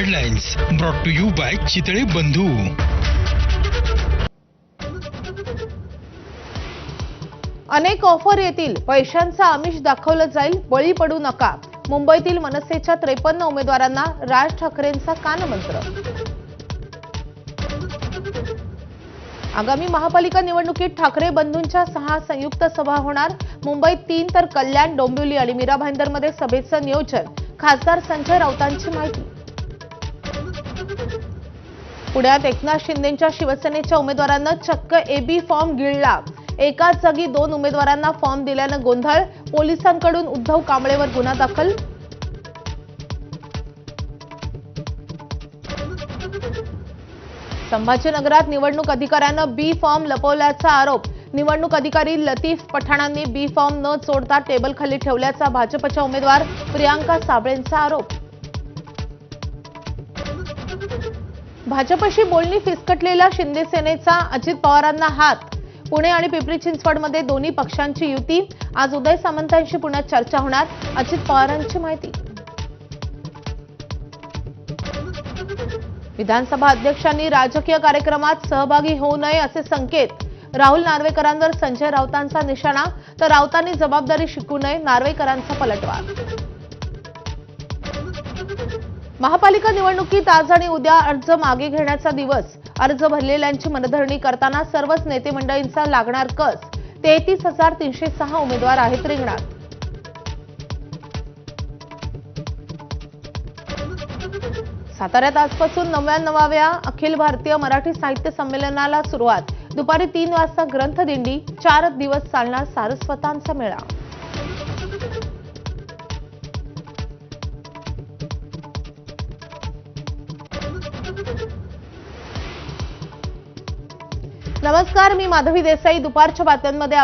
Headlines brought to you by Chitale Bandhu. अनेक offer येतील, पैशांचा आमिष दाखवलं जाईल, बळी पडू नका। मुंबईतील मनसेच्या 53 उमेदवारांना राज ठाकरेंचा कानमंत्र। आगामी महापालिका निवडणुकीत ठाकरे बंधूंच्या 6 संयुक्त सभा होणार। मुंबईत 3 तर कल्याण, डोंबिवली आणि मीरा भाईंदरमध्ये सभेचं नियोजन। खासदार संजय राऊतांची माहिती। पुण्यात एकनाथ शिंदेंच्या शिवसेनेच्या उमेदवारांना चक्क एबी फॉर्म गिळला। एकाच जागी 2 उमेदवारांना फॉर्म दिल्यानं गोंधळ। पोलिसांकडून उद्धव कांबळेवर गुन्हा दाखल। संभाजीनगरात निवडणूक अधिकाऱ्यानं बी फॉर्म लपवल्याचा आरोप। निवडणूक अधिकारी लतीफ पठाणांनी बी फॉर्म न चोरता टेबलखाली ठेवल्याचा भाजपच्या उमेदवार प्रियांका साबळेंचा आरोप। भाजपशी बोलणी फिसकटलेला शिंदे सेनेचा अजित पवारांना हात। पुणे आणि पिंपरी चिंचवडमध्ये दोन्ही पक्षांची युती। आज उदय सामंतांशी पुण्यात चर्चा होणार। अजित पवारांची माहिती। विधानसभा अध्यक्षांनी राजकीय कार्यक्रमात सहभागी होऊ नये असे संकेत। राहुल नार्वेकरांवर संजय राऊतांचा निशाणा, तर राऊतांनी जबाबदारी शिकू नये, नार्वेकरांचा पलटवार। महापालिका निवडणुकीत आज आणि उद्या अर्ज मागे घेण्याचा दिवस। अर्ज भरलेल्यांची मनधरणी करताना सर्वच नेते मंडळींचा लागणार कस। 33,306 उमेदवार आहेत रिंगणात। साताऱ्यात आजपासून 99व्या अखिल भारतीय मराठी साहित्य संमेलनाला सुरुवात। दुपारी 3 वाजता ग्रंथदिंडी, 4 दिवस चालणार सारस्वतांचा मेळा। नमस्कार, मी माधवी देसाई। दुपारच्या बातम्यांमध्ये